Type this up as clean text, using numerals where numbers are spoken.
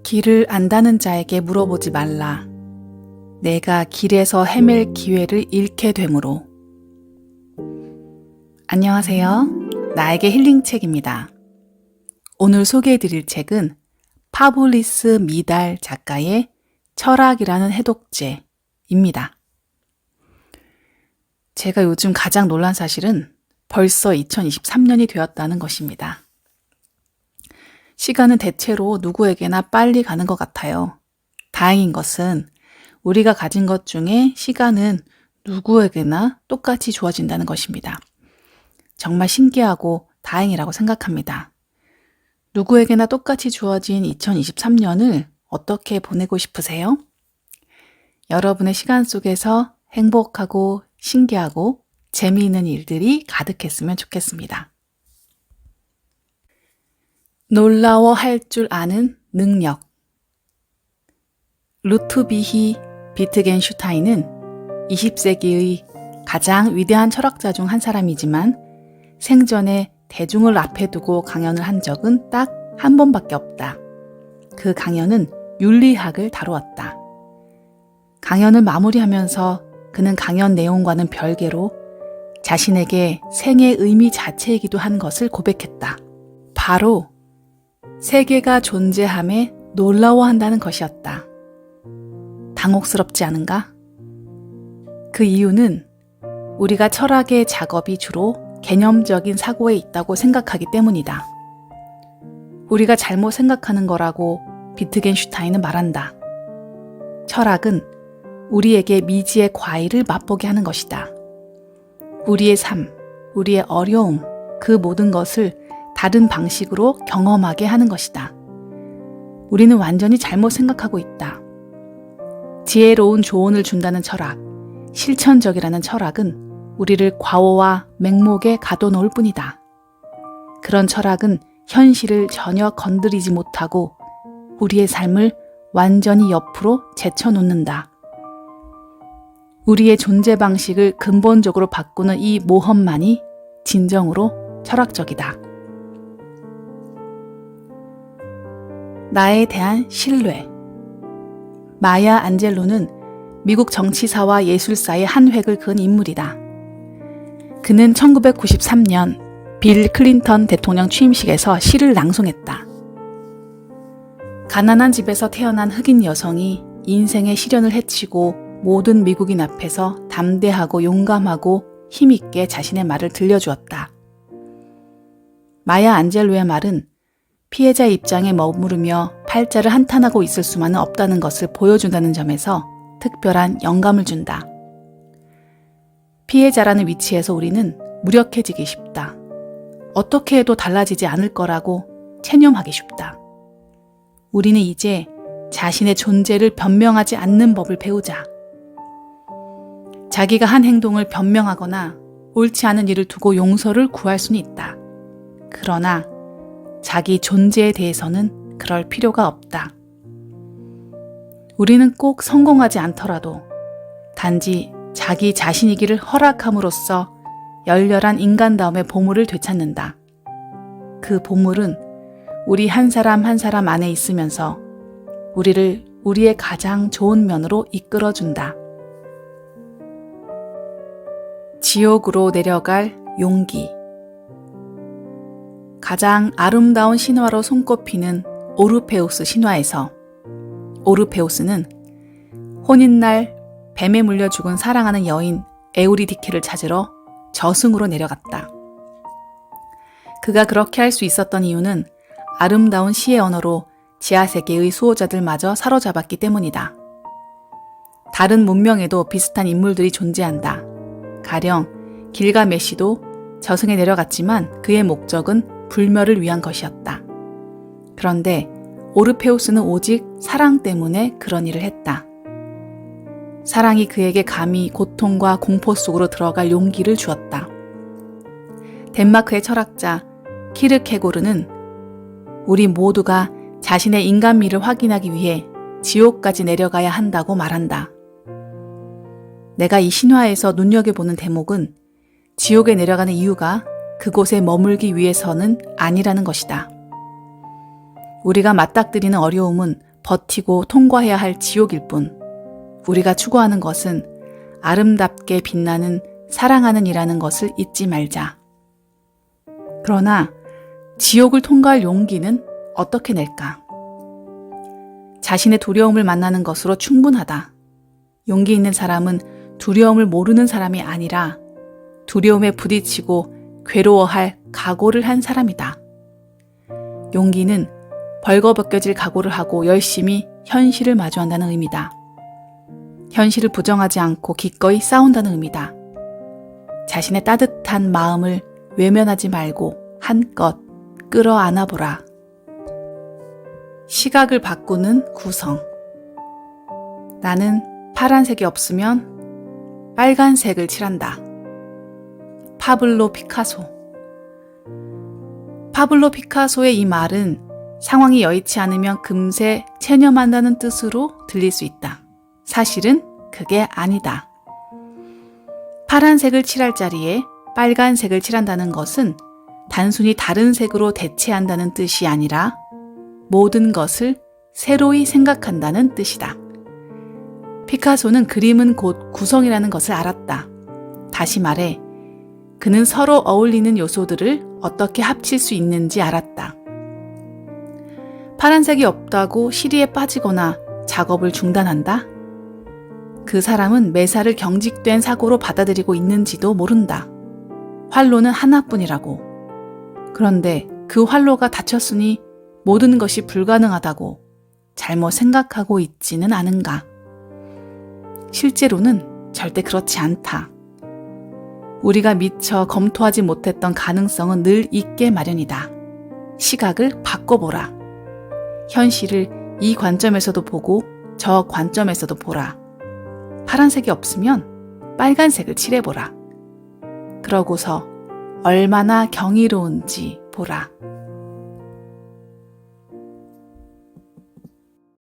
길을 안다는 자에게 물어보지 말라. 내가 길에서 헤맬 기회를 잃게 되므로. 안녕하세요. 나에게 힐링책입니다. 오늘 소개해드릴 책은 파블리스 미달 작가의 철학이라는 해독제입니다. 제가 요즘 가장 놀란 사실은 벌써 2023년이 되었다는 것입니다. 시간은 대체로 누구에게나 빨리 가는 것 같아요. 다행인 것은 우리가 가진 것 중에 시간은 누구에게나 똑같이 주어진다는 것입니다. 정말 신기하고 다행이라고 생각합니다. 누구에게나 똑같이 주어진 2023년을 어떻게 보내고 싶으세요? 여러분의 시간 속에서 행복하고 신기하고 재미있는 일들이 가득했으면 좋겠습니다. 놀라워할 줄 아는 능력. 루트비히 비트겐슈타인은 20세기의 가장 위대한 철학자 중 한 사람이지만 생전에 대중을 앞에 두고 강연을 한 적은 딱 한 번밖에 없다. 그 강연은 윤리학을 다루었다. 강연을 마무리하면서 그는 강연 내용과는 별개로 자신에게 생의 의미 자체이기도 한 것을 고백했다. 바로 세계가 존재함에 놀라워한다는 것이었다. 당혹스럽지 않은가? 그 이유는 우리가 철학의 작업이 주로 개념적인 사고에 있다고 생각하기 때문이다. 우리가 잘못 생각하는 거라고 비트겐슈타인은 말한다. 철학은 우리에게 미지의 과일을 맛보게 하는 것이다. 우리의 삶, 우리의 어려움, 그 모든 것을 다른 방식으로 경험하게 하는 것이다. 우리는 완전히 잘못 생각하고 있다. 지혜로운 조언을 준다는 철학, 실천적이라는 철학은 우리를 과오와 맹목에 가둬놓을 뿐이다. 그런 철학은 현실을 전혀 건드리지 못하고 우리의 삶을 완전히 옆으로 제쳐놓는다. 우리의 존재 방식을 근본적으로 바꾸는 이 모험만이 진정으로 철학적이다. 나에 대한 신뢰. 마야 안젤로는 미국 정치사와 예술사의 한 획을 그은 인물이다. 그는 1993년 빌 클린턴 대통령 취임식에서 시를 낭송했다. 가난한 집에서 태어난 흑인 여성이 인생의 시련을 헤치고 모든 미국인 앞에서 담대하고 용감하고 힘있게 자신의 말을 들려주었다. 마야 안젤로의 말은 피해자 입장에 머무르며 팔자를 한탄하고 있을 수만은 없다는 것을 보여준다는 점에서 특별한 영감을 준다. 피해자라는 위치에서 우리는 무력해지기 쉽다. 어떻게 해도 달라지지 않을 거라고 체념하기 쉽다. 우리는 이제 자신의 존재를 변명하지 않는 법을 배우자. 자기가 한 행동을 변명하거나 옳지 않은 일을 두고 용서를 구할 수는 있다. 그러나 자기 존재에 대해서는 그럴 필요가 없다. 우리는 꼭 성공하지 않더라도 단지 자기 자신이기를 허락함으로써 열렬한 인간다움의 보물을 되찾는다. 그 보물은 우리 한 사람 한 사람 안에 있으면서 우리를 우리의 가장 좋은 면으로 이끌어준다. 지옥으로 내려갈 용기. 가장 아름다운 신화로 손꼽히는 오르페우스 신화에서 오르페우스는 혼인날 뱀에 물려 죽은 사랑하는 여인 에우리디케를 찾으러 저승으로 내려갔다. 그가 그렇게 할 수 있었던 이유는 아름다운 시의 언어로 지하세계의 수호자들마저 사로잡았기 때문이다. 다른 문명에도 비슷한 인물들이 존재한다. 가령 길가메시도 저승에 내려갔지만 그의 목적은 불멸을 위한 것이었다. 그런데 오르페우스는 오직 사랑 때문에 그런 일을 했다. 사랑이 그에게 감히 고통과 공포 속으로 들어갈 용기를 주었다. 덴마크의 철학자 키르케고르는 우리 모두가 자신의 인간미를 확인하기 위해 지옥까지 내려가야 한다고 말한다. 내가 이 신화에서 눈여겨보는 대목은 지옥에 내려가는 이유가 그곳에 머물기 위해서는 아니라는 것이다. 우리가 맞닥뜨리는 어려움은 버티고 통과해야 할 지옥일 뿐 우리가 추구하는 것은 아름답게 빛나는 사랑하는 이라는 것을 잊지 말자. 그러나 지옥을 통과할 용기는 어떻게 낼까? 자신의 두려움을 만나는 것으로 충분하다. 용기 있는 사람은 두려움을 모르는 사람이 아니라 두려움에 부딪히고 괴로워할 각오를 한 사람이다. 용기는 벌거벗겨질 각오를 하고 열심히 현실을 마주한다는 의미다. 현실을 부정하지 않고 기꺼이 싸운다는 의미다. 자신의 따뜻한 마음을 외면하지 말고 한껏 끌어안아 보라. 시각을 바꾸는 구성. 나는 파란색이 없으면 빨간색을 칠한다. 파블로 피카소. 파블로 피카소의 이 말은 상황이 여의치 않으면 금세 체념한다는 뜻으로 들릴 수 있다. 사실은 그게 아니다. 파란색을 칠할 자리에 빨간색을 칠한다는 것은 단순히 다른 색으로 대체한다는 뜻이 아니라 모든 것을 새로이 생각한다는 뜻이다. 피카소는 그림은 곧 구성이라는 것을 알았다. 다시 말해, 그는 서로 어울리는 요소들을 어떻게 합칠 수 있는지 알았다. 파란색이 없다고 시리에 빠지거나 작업을 중단한다? 그 사람은 매사를 경직된 사고로 받아들이고 있는지도 모른다. 활로는 하나뿐이라고. 그런데 그 활로가 닫혔으니 모든 것이 불가능하다고 잘못 생각하고 있지는 않은가? 실제로는 절대 그렇지 않다. 우리가 미처 검토하지 못했던 가능성은 늘 있게 마련이다. 시각을 바꿔보라. 현실을 이 관점에서도 보고 저 관점에서도 보라. 파란색이 없으면 빨간색을 칠해보라. 그러고서 얼마나 경이로운지 보라.